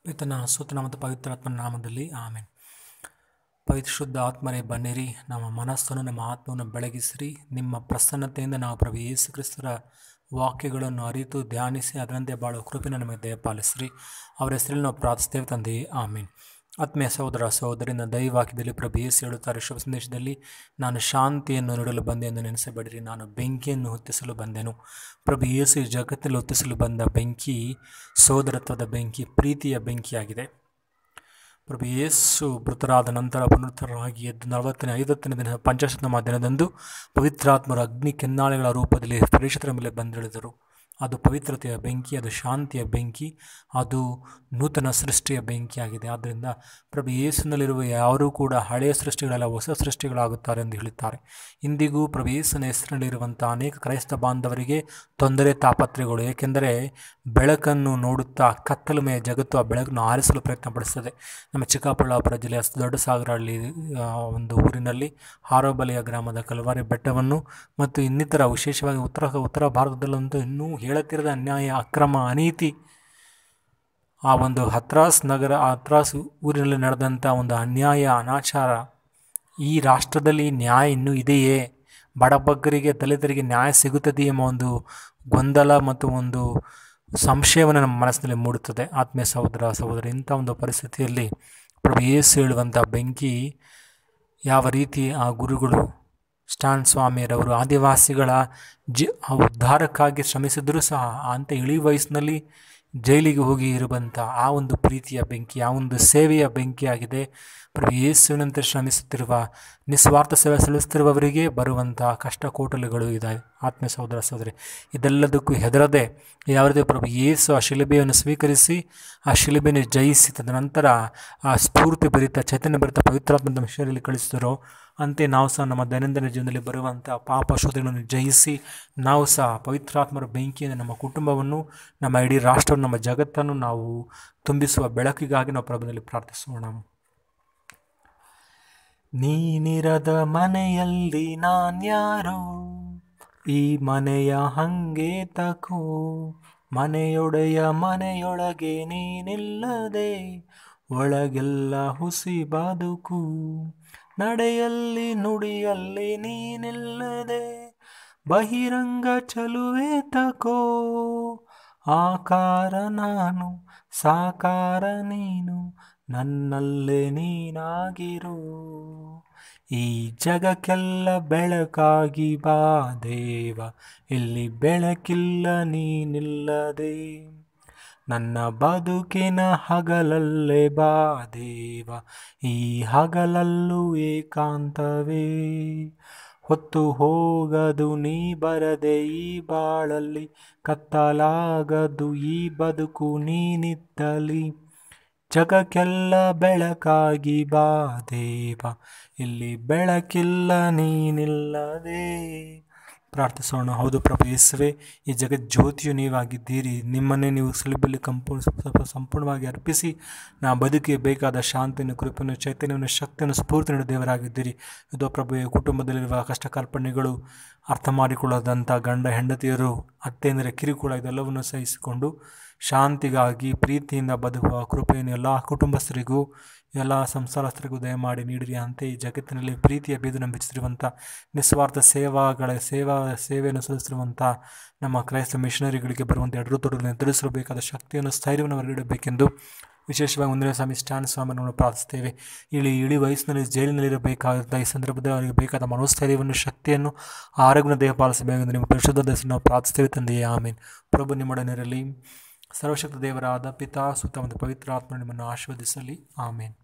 ಪಿತನ ಸುತನ ಮತ್ತು ಪವಿತ್ರಾತ್ಮನ ನಾಮದಲ್ಲಿ ಆಮೇನ್. ಶುದ್ಧ ಆತ್ಮರೇ ಬನ್ನಿರಿ, ನಮ್ಮ ಮನಸ್ಸನ್ನು ನಮ್ಮ ಆತ್ಮವನ್ನು ಬೆಳಗಿಸಿರಿ. ನಿಮ್ಮ ಪ್ರಸನ್ನತೆಯಿಂದ ನಾವು ಪ್ರಭು ಯೇಸು ಕ್ರಿಸ್ತರ ವಾಕ್ಯಗಳನ್ನು ಅರಿತು ಧ್ಯಾನಿಸಿ ಅದರಂತೆ ಬಾಳುವ ಕೃಪೆಯನ್ನು ನಮಗೆ ದಯಪಾಲಿಸಿರಿ. ಅವರ ಹೆಸರಲ್ಲಿ ನಾವು ಪ್ರಾರ್ಥಿಸ್ತೇವೆ ತಂದೆಯೇ, ಆಮೇನ್. ಆತ್ಮೀಯ ಸಹೋದರ ಸಹೋದರಿನ ದೈವವಾಕ್ಯದಲ್ಲಿ ಪ್ರಭು ಯೇಸು ಹೇಳುತ್ತಾರೆ, ಶುಭ ಸಂದೇಶದಲ್ಲಿ, ನಾನು ಶಾಂತಿಯನ್ನು ನೀಡಲು ಬಂದೆ ಎಂದು ನೆನೆಸಬೇಡಿರಿ, ನಾನು ಬೆಂಕಿಯನ್ನು ಹೊತ್ತಿಸಲು ಬಂದೆನು. ಪ್ರಭು ಯೇಸು ಈ ಜಗತ್ತಲ್ಲಿ ಹೊತ್ತಿಸಲು ಬಂದ ಬೆಂಕಿ ಸೋದರತ್ವದ ಬೆಂಕಿ, ಪ್ರೀತಿಯ ಬೆಂಕಿಯಾಗಿದೆ. ಪ್ರಭು ಯೇಸು ಮೃತರಾದ ನಂತರ ಪುನರುತ್ಥಾನರಾಗಿ ಎದ್ದು 50ನೇ ದಿನ ಪಂಚಾಶತ್ತಮ ದಿನದಂದು ಪವಿತ್ರಾತ್ಮರ ಅಗ್ನಿ ಕೆನ್ನಾಳೆಗಳ ರೂಪದಲ್ಲಿ ಪ್ರೇಷಿತರ ಮೇಲೆ ಬಂದಿಳಿದರು. ಅದು ಪವಿತ್ರತೆಯ ಬೆಂಕಿ, ಅದು ಶಾಂತಿಯ ಬೆಂಕಿ, ಅದು ನೂತನ ಸೃಷ್ಟಿಯ ಬೆಂಕಿಯಾಗಿದೆ. ಆದ್ದರಿಂದ ಪ್ರಭು ಯೇಸುನಲ್ಲಿರುವ ಯಾರೂ ಕೂಡ ಹಳೆಯ ಸೃಷ್ಟಿಗಳೆಲ್ಲ ಹೊಸ ಸೃಷ್ಟಿಗಳಾಗುತ್ತಾರೆ ಎಂದು ಹೇಳುತ್ತಾರೆ. ಇಂದಿಗೂ ಪ್ರಭು ಯೇಸುನ ಹೆಸರಿನಲ್ಲಿರುವಂಥ ಅನೇಕ ಕ್ರೈಸ್ತ ಬಾಂಧವರಿಗೆ ತೊಂದರೆ ತಾಪತ್ರೆಗಳು, ಏಕೆಂದರೆ ಬೆಳಕನ್ನು ನೋಡುತ್ತಾ ಕತ್ತಲುಮಯ ಜಗತ್ತು ಆ ಬೆಳಕನ್ನು ಆರಿಸಲು ಪ್ರಯತ್ನಪಡಿಸ್ತದೆ. ನಮ್ಮ ಚಿಕ್ಕಬಳ್ಳಾಪುರ ಜಿಲ್ಲೆಯ ದೊಡ್ಡ ಸಾಗರಹಳ್ಳಿ ಒಂದು ಊರಿನಲ್ಲಿ ಹಾರೋಬಲಿಯ ಗ್ರಾಮದ ಕಲ್ವಾರಿ ಬೆಟ್ಟವನ್ನು ಮತ್ತು ಇನ್ನಿತರ ವಿಶೇಷವಾಗಿ ಉತ್ತರ ಭಾರತದಲ್ಲಂತೂ ಇನ್ನೂ ಹೇಳುತ್ತಿರದ ಅನ್ಯಾಯ, ಅಕ್ರಮ, ಅನೀತಿ, ಆ ಒಂದು ಹತ್ರಾಸ್ ಊರಿನಲ್ಲಿ ನಡೆದಂಥ ಒಂದು ಅನ್ಯಾಯ, ಅನಾಚಾರ, ಈ ರಾಷ್ಟ್ರದಲ್ಲಿ ನ್ಯಾಯ ಇನ್ನೂ ಇದೆಯೇ, ಬಡಬಗ್ಗರಿಗೆ ದಲಿತರಿಗೆ ನ್ಯಾಯ ಸಿಗುತ್ತದೆ ಎಂಬ ಒಂದು ಗೊಂದಲ ಮತ್ತು ಒಂದು ಸಂಶಯವನ್ನು ನಮ್ಮ ಮನಸ್ಸಿನಲ್ಲಿ ಮೂಡುತ್ತದೆ. ಆತ್ಮೀಯ ಸಹೋದರ ಸಹೋದರಿ, ಇಂಥ ಒಂದು ಪರಿಸ್ಥಿತಿಯಲ್ಲಿ ಪ್ರಭು ಯೇಸು ಹೇಳುವಂಥ ಬೆಂಕಿ ಯಾವ ರೀತಿ ಆ ಗುರುಗಳು ಸ್ಟಾನ್ ಸ್ವಾಮಿಯರವರು ಆದಿವಾಸಿಗಳ ಉದ್ಧಾರಕ್ಕಾಗಿ ಶ್ರಮಿಸಿದರೂ ಸಹ ಅಂಥ ಇಳಿ ವಯಸ್ಸಿನಲ್ಲಿ ಜೈಲಿಗೆ ಹೋಗಿ ಇರುವಂಥ ಆ ಒಂದು ಪ್ರೀತಿಯ ಬೆಂಕಿ, ಆ ಒಂದು ಸೇವೆಯ ಬೆಂಕಿಯಾಗಿದೆ. ಪ್ರಭು ಯೇಸುವಿನಂತೆ ಶ್ರಮಿಸುತ್ತಿರುವ, ನಿಸ್ವಾರ್ಥ ಸೇವೆ ಸಲ್ಲಿಸುತ್ತಿರುವವರಿಗೆ ಬರುವಂಥ ಕಷ್ಟ ಕೋಟಲುಗಳು ಇದ್ದಾವೆ. ಆತ್ಮೀಯ ಸಹೋದರ ಸಹೋದರಿ, ಇದೆಲ್ಲದಕ್ಕೂ ಹೆದರದೆ ಯಾವ ರೀತಿ ಪ್ರಭು ಯೇಸು ಆ ಶಿಲುಬೆಯನ್ನು ಸ್ವೀಕರಿಸಿ ಆ ಶಿಲುಬೆಯನ್ನು ಜಯಿಸಿ ತದನಂತರ ಆ ಸ್ಫೂರ್ತಿ ಭರಿತ ಚೈತನ್ಯ ಭರಿತ ಪವಿತ್ರಾತ್ಮದ ವಿಷಯದಲ್ಲಿ ಕಳಿಸಿದರೋ, ಅಂತೆ ನಾವು ಸಹ ನಮ್ಮ ದೈನಂದಿನ ಜೀವನದಲ್ಲಿ ಬರುವಂಥ ಪಾಪ ಶೋಧನೆಗಳನ್ನು ಜಯಿಸಿ ನಾವು ಸಹ ಪವಿತ್ರಾತ್ಮರ ಬೆಂಕಿಯಿಂದ ನಮ್ಮ ಕುಟುಂಬವನ್ನು, ನಮ್ಮ ಇಡೀ ರಾಷ್ಟ್ರವನ್ನು, ನಮ್ಮ ಜಗತ್ತನ್ನು ನಾವು ತುಂಬಿಸುವ ಬೆಳಕಿಗಾಗಿ ನಾವು ಪ್ರಭುದಲ್ಲಿ ಪ್ರಾರ್ಥಿಸೋಣ. ನೀನಿರದ ಮನೆಯಲ್ಲಿ ನಾನ್ಯಾರು, ಈ ಮನೆಯ ಹಂಗೆ ತಕೋ, ಮನೆಯೊಡೆಯ ಮನೆಯೊಳಗೆ ನೀನಿಲ್ಲದೆ ಒಳಗೆಲ್ಲ ಹುಸಿ ಬದುಕು, ನಡೆಯಲ್ಲಿ ನುಡಿಯಲ್ಲಿ ನೀನಿಲ್ಲದೆ ಬಹಿರಂಗ ಚಲುವೆ ತಕೋ, ಆಕಾರ ನಾನು ಸಾಕಾರ ನೀನು, ನನ್ನಲ್ಲೇ ನೀನಾಗಿರು, ಈ ಜಗಕ್ಕೆಲ್ಲ ಬೆಳಕಾಗಿ ಬಾ ದೇವ, ಇಲ್ಲಿ ಬೆಳಕಿಲ್ಲ ನೀನಿಲ್ಲದೆ, ನನ್ನ ಬದುಕಿನ ಹಗಲಲ್ಲೇ ಬಾ ದೇವ, ಈ ಹಗಲಲ್ಲೂ ಏಕಾಂತವೇ, ಹೊತ್ತು ಹೋಗದು ನೀ ಬರದೆ ಈ ಬಾಳಲ್ಲಿ, ಕತ್ತಲಾಗದು ಈ ಬದುಕು ನೀನಿತ್ತಲಿ, ಜಗಕ್ಕೆಲ್ಲ ಬೆಳಕಾಗಿ ಬಾ ದೇವ, ಇಲ್ಲಿ ಬೆಳಕಿಲ್ಲ ನೀನಿಲ್ಲದೆ. ಪ್ರಾರ್ಥಿಸೋಣ. ಹೌದು ಪ್ರಭು ಯೇಸುವೇ, ಈ ಜಗತ್ ಜ್ಯೋತಿಯು ನೀವಾಗಿದ್ದೀರಿ. ನಿಮ್ಮನ್ನೇ ನೀವು ಶಿಲುಬೆಯಲ್ಲಿ ಸಂಪೂರ್ಣವಾಗಿ ಅರ್ಪಿಸಿ ನಾ ಬದುಕಿಗೆ ಬೇಕಾದ ಶಾಂತಿಯನ್ನು, ಕೃಪೆಯನ್ನು, ಚೈತನ್ಯವನ್ನು, ಶಕ್ತಿಯನ್ನು, ಸ್ಫೂರ್ತಿ ನೀಡುವ ದೇವರಾಗಿದ್ದೀರಿ. ಇದು ಪ್ರಭುವೆ, ಕುಟುಂಬದಲ್ಲಿರುವ ಕಷ್ಟ ಕಾರ್ಪಣ್ಯಗಳು, ಅರ್ಥ ಮಾಡಿಕೊಳ್ಳದಂಥ ಗಂಡ ಹೆಂಡತಿಯರು, ಅತ್ತೆಯಂದಿರ ಕಿರುಕುಳ ಇದೆಲ್ಲವನ್ನು ಸಹಿಸಿಕೊಂಡು ಶಾಂತಿಗಾಗಿ ಪ್ರೀತಿಯಿಂದ ಬದುಕುವ ಕೃಪೆಯನ್ನು ಎಲ್ಲ ಕುಟುಂಬಸ್ಥರಿಗೂ ಎಲ್ಲ ಸಂಸಾರಸ್ಥರಿಗೂ ದಯಮಾಡಿ ನೀಡಿರಿ. ಅಂತೆ ಈ ಜಗತ್ತಿನಲ್ಲಿ ಪ್ರೀತಿಯ ಬೀದನ್ನು ಬಿಚ್ಚಿರುವಂಥ ನಿಸ್ವಾರ್ಥ ಸೇವೆಯನ್ನು ಸಲ್ಲಿಸಿರುವಂಥ ನಮ್ಮ ಕ್ರೈಸ್ತ ಮಿಷನರಿಗಳಿಗೆ ಬರುವಂಥ ಎಡರುತೊಡರನ್ನು ಎದುರಿಸಬೇಕಾದ ಶಕ್ತಿಯನ್ನು, ಸ್ಥೈರ್ಯವನ್ನು ಹೊರಗಿಡಬೇಕೆಂದು ವಿಶೇಷವಾಗಿ ಮುಂದಿನ ಸ್ವಾಮಿ ಸ್ಟಾನ್ ಸ್ವಾಮಿಯನ್ನು ಪ್ರಾರ್ಥಿಸ್ತೇವೆ. ಇಳಿ ವಯಸ್ಸಿನಲ್ಲಿ ಜೈಲಿನಲ್ಲಿರಬೇಕಾದ ಈ ಸಂದರ್ಭದಲ್ಲಿ ಅವರಿಗೆ ಬೇಕಾದ ಮನೋಸ್ಥೈರ್ಯವನ್ನು, ಶಕ್ತಿಯನ್ನು, ಆರೋಗ್ಯವನ್ನು ದಯಪಾಲಿಸಬೇಕೆಂದು ನಿಮ್ಮ ಪರಿಶುದ್ಧ ದಯವನ್ನು ನಾವು ಪ್ರಾರ್ಥಿಸ್ತೇವೆ ತಂದೆಯೇ, ಆಮೇನ್. ಪ್ರಭು ನಿಮ್ಮೊಡನಿರಲಿ. ಸರ್ವಶಕ್ತ ದೇವರಾದ ಪಿತಾ, ಸುತ್ತ ಮತ್ತು ಪವಿತ್ರ ಆತ್ಮ ನಿಮ್ಮನ್ನು ಆಶೀರ್ವದಿಸಲಿ. ಆಮೇನ್.